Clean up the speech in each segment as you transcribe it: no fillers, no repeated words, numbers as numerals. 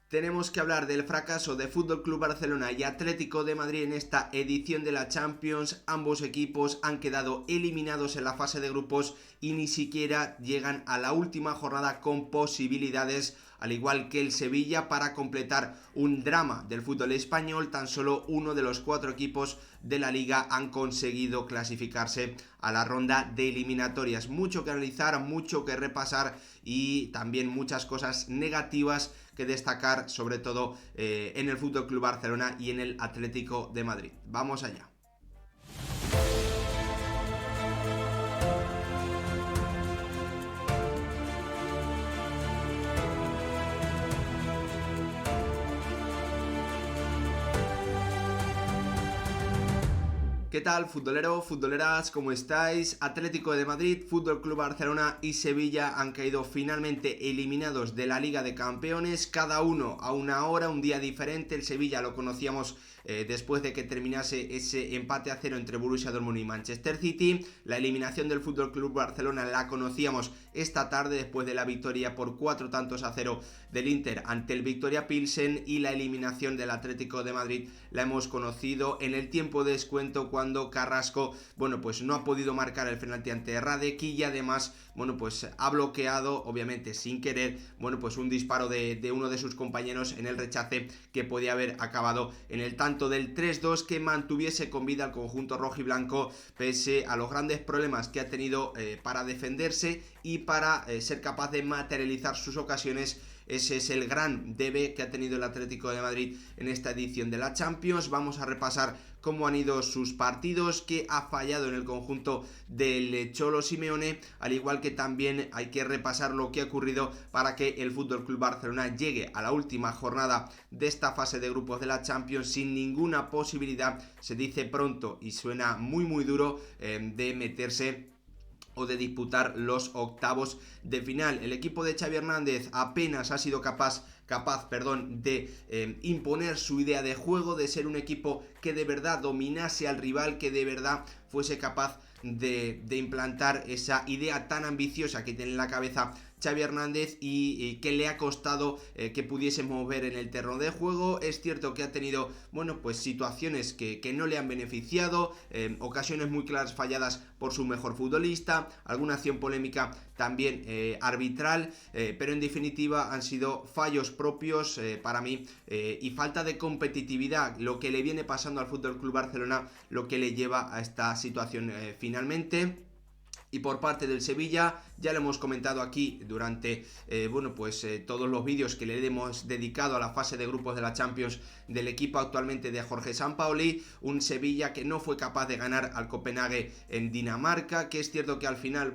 Tenemos que hablar del fracaso de Fútbol Club Barcelona y Atlético de Madrid en esta edición de la Champions. Ambos equipos han quedado eliminados en la fase de grupos y ni siquiera llegan a la última jornada con posibilidades, al igual que el Sevilla, para completar un drama del fútbol español. Tan solo uno de los 4 equipos de la Liga han conseguido clasificarse a la ronda de eliminatorias. Mucho que analizar, mucho que repasar y también muchas cosas negativas que destacar, sobre todo en el Fútbol Club Barcelona y en el Atlético de Madrid. Vamos allá. ¿Qué tal, futbolero, futboleras? ¿Cómo estáis? Atlético de Madrid, Fútbol Club Barcelona y Sevilla han caído finalmente eliminados de la Liga de Campeones, cada uno a una hora, un día diferente. El Sevilla lo conocíamos después de que terminase ese empate a 0 entre Borussia Dortmund y Manchester City. La eliminación del Fútbol Club Barcelona la conocíamos esta tarde después de la victoria por 4-0 del Inter ante el Viktoria Pilsen, y la eliminación del Atlético de Madrid la hemos conocido en el tiempo de descuento, cuando Carrasco, pues no ha podido marcar el penalti ante Radek, y además, ha bloqueado, obviamente sin querer, pues un disparo de uno de sus compañeros en el rechace, que podía haber acabado en el tanto del 3-2 que mantuviese con vida al conjunto rojiblanco, pese a los grandes problemas que ha tenido para defenderse y para ser capaz de materializar sus ocasiones. Ese es el gran debe que ha tenido el Atlético de Madrid en esta edición de la Champions. Vamos a repasar cómo han ido sus partidos, qué ha fallado en el conjunto del Cholo Simeone, al igual que también hay que repasar lo que ha ocurrido para que el FC Barcelona llegue a la última jornada de esta fase de grupos de la Champions sin ninguna posibilidad, se dice pronto y suena muy duro, de meterse o de disputar los octavos de final. El equipo de Xavi Hernández apenas ha sido capaz de imponer su idea de juego, de ser un equipo que de verdad dominase al rival, que de verdad fuese capaz de implantar esa idea tan ambiciosa que tiene en la cabeza Xavi Hernández y que le ha costado que pudiésemos ver en el terreno de juego. Es cierto que ha tenido situaciones que no le han beneficiado, ocasiones muy claras falladas por su mejor futbolista, alguna acción polémica también arbitral, pero en definitiva han sido fallos propios para mí, y falta de competitividad lo que le viene pasando al FC Barcelona, lo que le lleva a esta situación finalmente. Y por parte del Sevilla, ya lo hemos comentado aquí durante todos los vídeos que le hemos dedicado a la fase de grupos de la Champions del equipo actualmente de Jorge Sampaoli. Un Sevilla que no fue capaz de ganar al Copenhague en Dinamarca, que es cierto que al final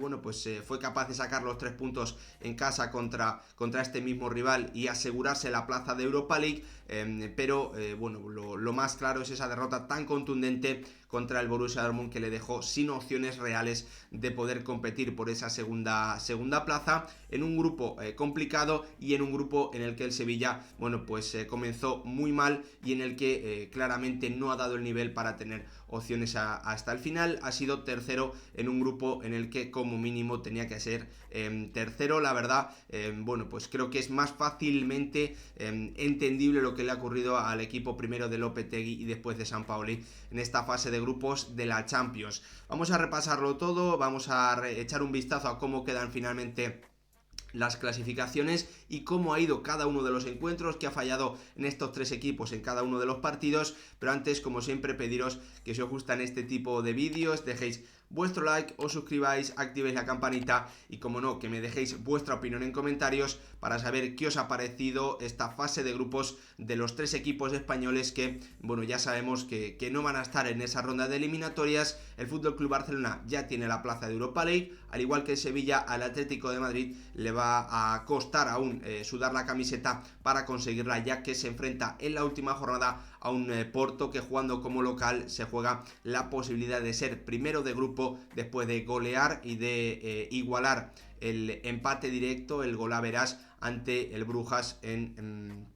fue capaz de sacar los 3 puntos en casa contra este mismo rival y asegurarse la plaza de Europa League, pero lo más claro es esa derrota tan contundente contra el Borussia Dortmund, que le dejó sin opciones reales de poder competir por esa segunda plaza, en un grupo complicado y en un grupo en el que el Sevilla comenzó muy mal y en el que claramente no ha dado el nivel para tener opciones hasta el final. Ha sido tercero en un grupo en el que como mínimo tenía que ser tercero. La verdad, creo que es más fácilmente entendible lo que le ha ocurrido al equipo primero de Lopetegui y después de Sampaoli en esta fase de grupos de la Champions. Vamos a repasarlo todo, vamos a echar un vistazo a cómo quedan finalmente las clasificaciones y cómo ha ido cada uno de los encuentros, que ha fallado en estos 3 equipos en cada uno de los partidos. Pero antes, como siempre, pediros que si os gustan este tipo de vídeos dejéis vuestro like, os suscribáis, activéis la campanita y, como no, que me dejéis vuestra opinión en comentarios para saber qué os ha parecido esta fase de grupos de los 3 equipos españoles que, ya sabemos que no van a estar en esa ronda de eliminatorias. El FC Barcelona ya tiene la plaza de Europa League, al igual que el Sevilla. Al Atlético de Madrid le va a costar aún sudar la camiseta para conseguirla, ya que se enfrenta en la última jornada a un Porto que, jugando como local, se juega la posibilidad de ser primero de grupo después de golear y de igualar el empate directo, el golaveras ante el Brujas en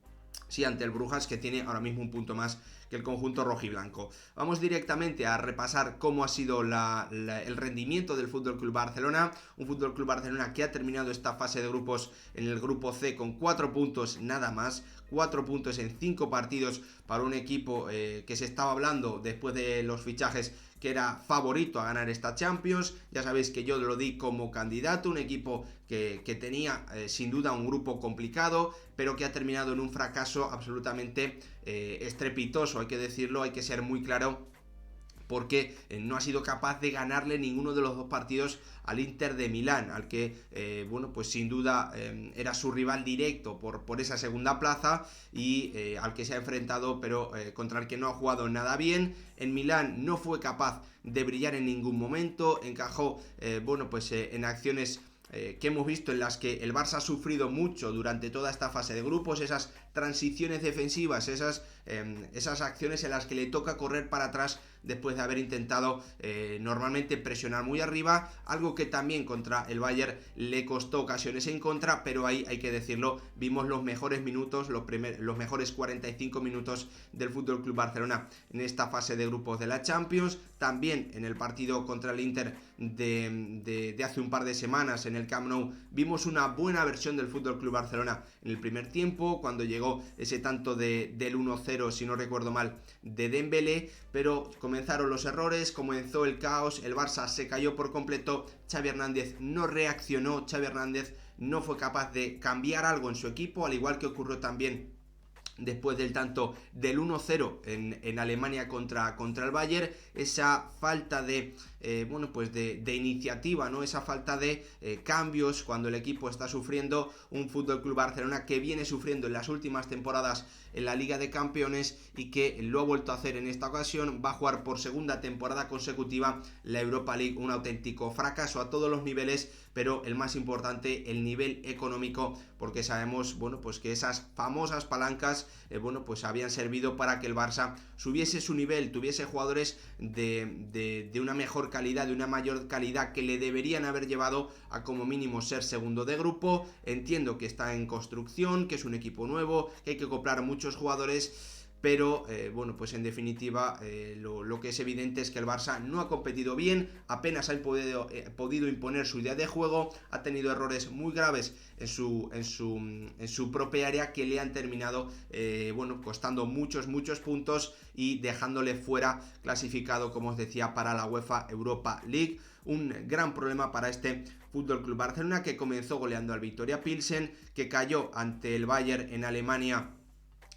sí, ante el Brujas, que tiene ahora mismo un punto más que el conjunto rojiblanco. Vamos directamente a repasar cómo ha sido el rendimiento del FC Barcelona, un FC Barcelona que ha terminado esta fase de grupos en el grupo C con 4 puntos nada más, 4 puntos en 5 partidos para un equipo que se estaba hablando después de los fichajes que era favorito a ganar esta Champions. Ya sabéis que yo lo di como candidato, un equipo que tenía sin duda un grupo complicado, pero que ha terminado en un fracaso absolutamente estrepitoso, hay que decirlo, hay que ser muy claro, porque no ha sido capaz de ganarle ninguno de los dos partidos al Inter de Milán, al que, bueno, pues sin duda era su rival directo por esa segunda plaza y al que se ha enfrentado, pero contra el que no ha jugado nada bien. En Milán no fue capaz de brillar en ningún momento, encajó, bueno, pues en acciones que hemos visto en las que el Barça ha sufrido mucho durante toda esta fase de grupos, esas transiciones defensivas, esas acciones en las que le toca correr para atrás después de haber intentado normalmente presionar muy arriba, algo que también contra el Bayern le costó ocasiones en contra, pero ahí hay que decirlo, vimos los mejores minutos, los mejores 45 minutos del FC Barcelona en esta fase de grupos de la Champions. También en el partido contra el Inter de hace un par de semanas en el Camp Nou vimos una buena versión del FC Barcelona en el primer tiempo, cuando llegó ese tanto del 1-0, si no recuerdo mal, de Dembélé, pero comenzaron los errores, comenzó el caos, el Barça se cayó por completo, Xavi Hernández no reaccionó, Xavi Hernández no fue capaz de cambiar algo en su equipo, al igual que ocurrió también después del tanto del 1-0 en Alemania contra el Bayern, esa falta de bueno, pues de iniciativa, ¿no? Esa falta de cambios cuando el equipo está sufriendo, un FC Barcelona que viene sufriendo en las últimas temporadas en la Liga de Campeones y que lo ha vuelto a hacer en esta ocasión. Va a jugar por segunda temporada consecutiva la Europa League, un auténtico fracaso a todos los niveles, pero el más importante, el nivel económico, porque sabemos, bueno, pues que esas famosas palancas, bueno, pues habían servido para que el Barça subiese su nivel, tuviese jugadores de una mejor calidad, de una mayor calidad, que le deberían haber llevado a como mínimo ser segundo de grupo. Entiendo que está en construcción, que es un equipo nuevo, que hay que comprar muchos jugadores, pero bueno, pues en definitiva lo que es evidente es que el Barça no ha competido bien, apenas ha podido imponer su idea de juego, ha tenido errores muy graves en su propia área que le han terminado bueno, costando muchos puntos y dejándole fuera clasificado, como os decía, para la UEFA Europa League. Un gran problema para este FC Barcelona, que comenzó goleando al Viktoria Pilsen, que cayó ante el Bayern en Alemania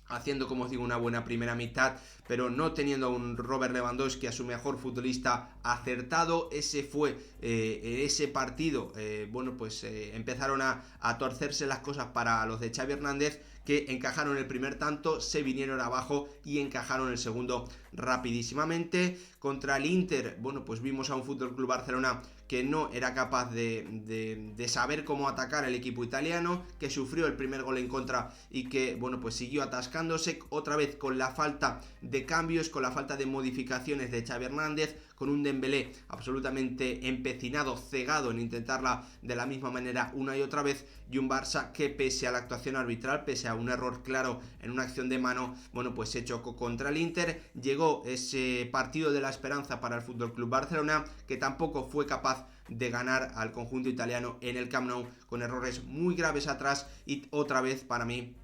haciendo, como os digo, una buena primera mitad, pero no teniendo a un Robert Lewandowski, a su mejor futbolista, acertado. Ese fue ese partido, bueno, pues empezaron a torcerse las cosas para los de Xavi Hernández, que encajaron el primer tanto, se vinieron abajo y encajaron el segundo rapidísimamente. Contra el Inter, bueno, pues vimos a un FC Barcelona que no era capaz de saber cómo atacar al equipo italiano, que sufrió el primer gol en contra y que, bueno, pues siguió atascándose otra vez con la falta de cambios, con la falta de modificaciones de Xavi Hernández, con un Dembélé absolutamente empecinado, cegado en intentarla de la misma manera una y otra vez, y un Barça que, pese a la actuación arbitral, pese a un error claro en una acción de mano, bueno, pues se chocó contra el Inter. Llegó ese partido de la esperanza para el FC Barcelona, que tampoco fue capaz de ganar al conjunto italiano en el Camp Nou, con errores muy graves atrás y otra vez, para mí,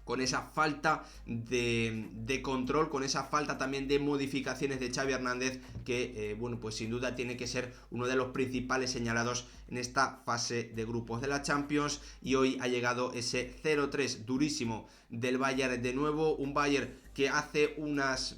con esa falta de control, con esa falta también de modificaciones de Xavi Hernández, que bueno, pues sin duda tiene que ser uno de los principales señalados en esta fase de grupos de la Champions. Y hoy ha llegado ese 0-3 durísimo del Bayern de nuevo, un Bayern que hace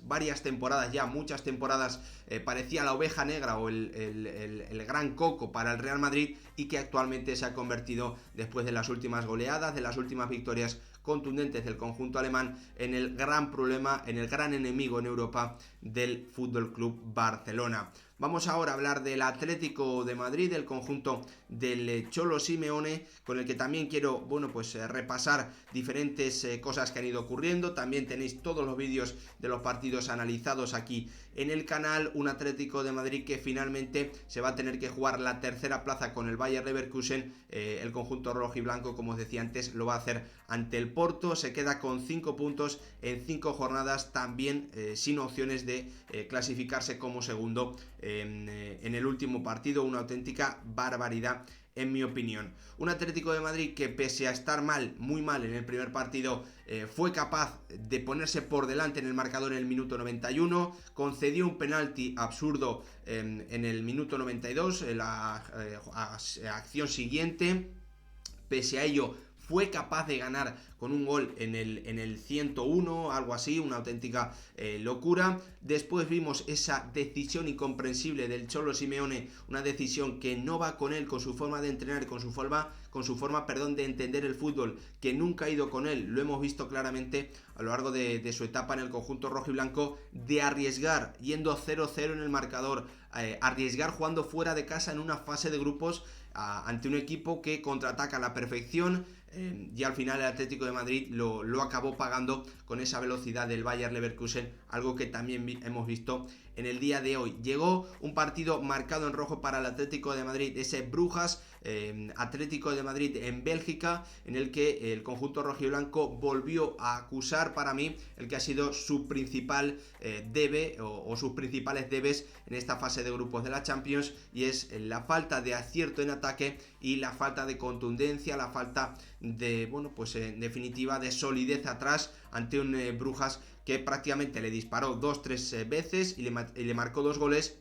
varias temporadas, ya muchas temporadas, parecía la oveja negra o el gran coco para el Real Madrid, y que actualmente se ha convertido, después de las últimas goleadas, de las últimas victorias contundentes del conjunto alemán, en el gran problema, en el gran enemigo en Europa del FC Barcelona. Vamos ahora a hablar del Atlético de Madrid, del conjunto del Cholo Simeone, con el que también quiero, bueno, pues repasar diferentes cosas que han ido ocurriendo. También tenéis todos los vídeos de los partidos analizados aquí en el canal. Un Atlético de Madrid que finalmente se va a tener que jugar la tercera plaza con el Bayer Leverkusen. El conjunto rojiblanco, como os decía antes, lo va a hacer ante el Porto. Se queda con 5 puntos en 5 jornadas, también sin opciones de clasificarse como segundo en el último partido. Una auténtica barbaridad, en mi opinión. Un Atlético de Madrid que, pese a estar mal, muy mal en el primer partido, fue capaz de ponerse por delante en el marcador en el minuto 91, concedió un penalti absurdo en el minuto 92, en la acción siguiente. Pese a ello, fue capaz de ganar con un gol en el 101, algo así, una auténtica locura. Después vimos esa decisión incomprensible del Cholo Simeone, una decisión que no va con él, con su forma de entrenar, con su forma de entender el fútbol, que nunca ha ido con él. Lo hemos visto claramente a lo largo de su etapa en el conjunto rojiblanco, de arriesgar, yendo 0-0 en el marcador, arriesgar jugando fuera de casa en una fase de grupos ante un equipo que contraataca a la perfección. Y al final el Atlético de Madrid lo acabó pagando con esa velocidad del Bayer Leverkusen, algo que también hemos visto en el día de hoy. Llegó un partido marcado en rojo para el Atlético de Madrid, ese Brujas Atlético de Madrid en Bélgica, en el que el conjunto rojiblanco volvió a acusar, para mí, el que ha sido su principal debe o sus principales debes en esta fase de grupos de la Champions, y es la falta de acierto en ataque y la falta de contundencia, la falta de, bueno, pues en definitiva, de solidez atrás ante un Brujas que prácticamente le disparó 2-3 veces y le marcó 2 goles.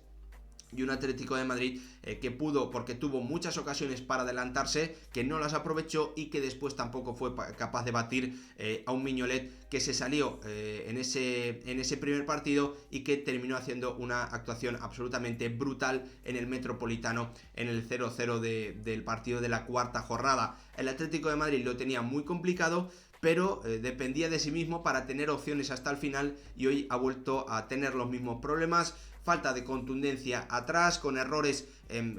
Y un Atlético de Madrid que pudo, porque tuvo muchas ocasiones para adelantarse, que no las aprovechó, y que después tampoco fue capaz de batir a un Mignolet que se salió en ese primer partido y que terminó haciendo una actuación absolutamente brutal en el Metropolitano en el 0-0 del partido de la cuarta jornada. El Atlético de Madrid lo tenía muy complicado, pero dependía de sí mismo para tener opciones hasta el final, y hoy ha vuelto a tener los mismos problemas. Falta de contundencia atrás, con errores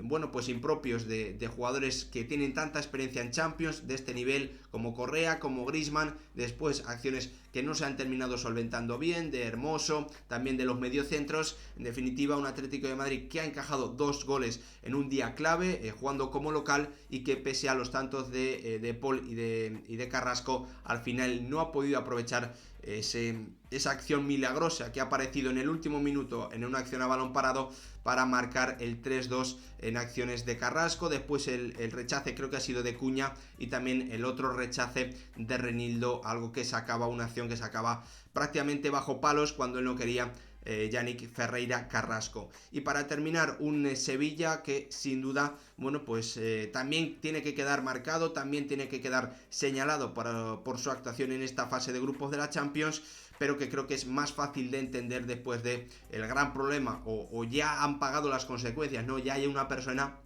bueno, pues impropios de jugadores que tienen tanta experiencia en Champions de este nivel, como Correa, como Griezmann. Después acciones que no se han terminado solventando bien, de Hermoso, también de los mediocentros. En definitiva, un Atlético de Madrid que ha encajado 2 goles en un día clave, jugando como local, y que, pese a los tantos de Paul y de Carrasco, al final no ha podido aprovechar esa acción milagrosa que ha aparecido en el último minuto en una acción a balón parado para marcar el 3-2 en acciones de Carrasco. Después el rechace creo que ha sido de Cuña, y también el otro rechace de Renildo, algo que sacaba, una acción que sacaba prácticamente bajo palos cuando él no quería, Yannick Ferreira Carrasco. Y para terminar, un Sevilla que sin duda, bueno, pues también tiene que quedar marcado, también tiene que quedar señalado por su actuación en esta fase de grupos de la Champions, pero que creo que es más fácil de entender después de el gran problema, o ya han pagado las consecuencias, ¿no? Ya hay una persona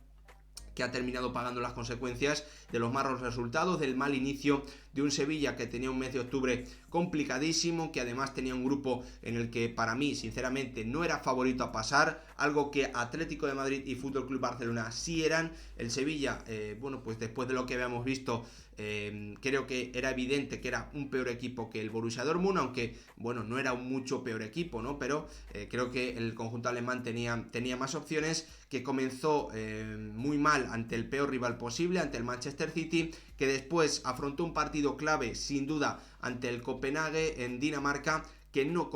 que ha terminado pagando las consecuencias de los malos resultados, del mal inicio de un Sevilla que tenía un mes de octubre complicadísimo, que además tenía un grupo en el que, para mí, sinceramente, no era favorito a pasar, algo que Atlético de Madrid y FC Barcelona sí eran. El Sevilla, bueno, pues después de lo que habíamos visto, creo que era evidente que era un peor equipo que el Borussia Dortmund, aunque, bueno, no era un mucho peor equipo, ¿no? Pero creo que el conjunto alemán tenía más opciones, que comenzó muy mal ante el peor rival posible, ante el Manchester City, que después afrontó un partido clave, sin duda, ante el Copenhague en Dinamarca, que no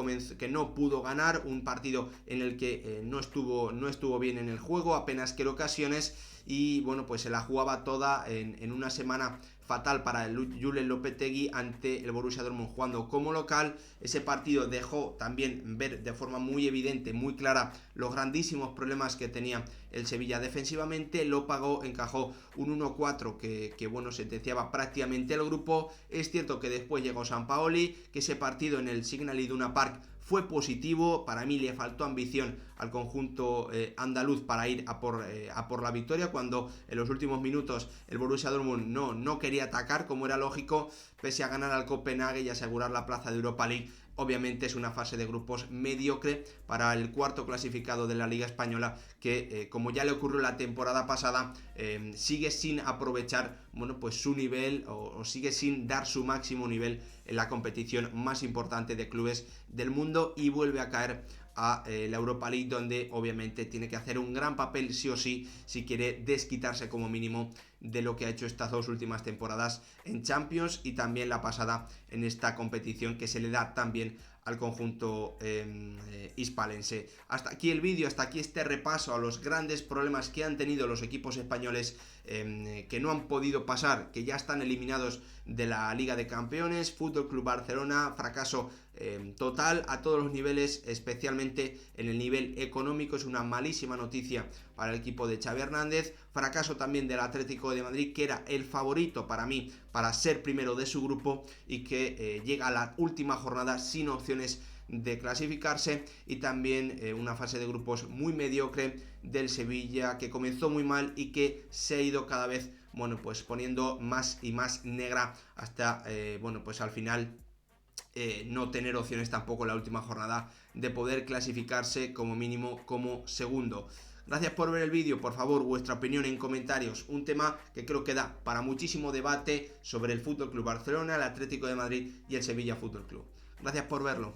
pudo ganar, un partido en el que no estuvo bien en el juego, apenas que ocasiones, y bueno, pues se la jugaba toda en una semana fatal para el Julen Lopetegui ante el Borussia Dortmund jugando como local. Ese partido dejó también ver de forma muy evidente, muy clara, los grandísimos problemas que tenía el Sevilla defensivamente. Lo pagó, encajó un 1-4 que bueno, sentenciaba prácticamente el grupo. Es cierto que después llegó Sampaoli, que ese partido en el Signal Iduna Park fue positivo. Para mí le faltó ambición al conjunto andaluz para ir a por la victoria, cuando en los últimos minutos el Borussia Dortmund no quería atacar, como era lógico, pese a ganar al Copenhague y asegurar la plaza de Europa League. obviamente es una fase de grupos mediocre para el cuarto clasificado de la Liga Española que, como ya le ocurrió la temporada pasada, sigue sin aprovechar, bueno, pues su nivel o sigue sin dar su máximo nivel en la competición más importante de clubes del mundo y vuelve a caer a la Europa League, donde obviamente tiene que hacer un gran papel sí o sí si quiere desquitarse como mínimo de lo que ha hecho estas 2 últimas temporadas en Champions y también la pasada en esta competición que se le da también al conjunto hispalense. Hasta aquí el vídeo, hasta aquí este repaso a los grandes problemas que han tenido los equipos españoles que no han podido pasar, que ya están eliminados de la Liga de Campeones. Fútbol Club Barcelona, fracaso total a todos los niveles, especialmente en el nivel económico. Es una malísima noticia para el equipo de Xavi Hernández. Fracaso también del Atlético de Madrid, que era el favorito para mí para ser primero de su grupo y que llega a la última jornada sin opciones de clasificarse. Y también una fase de grupos muy mediocre del Sevilla, que comenzó muy mal y que se ha ido cada vez, bueno, pues poniendo más y más negra hasta, bueno, pues al final no tener opciones tampoco en la última jornada de poder clasificarse como mínimo como segundo. Gracias por ver el vídeo, por favor vuestra opinión en comentarios, un tema que creo que da para muchísimo debate sobre el FC Barcelona, el Atlético de Madrid y el Sevilla Fútbol Club. Gracias por verlo.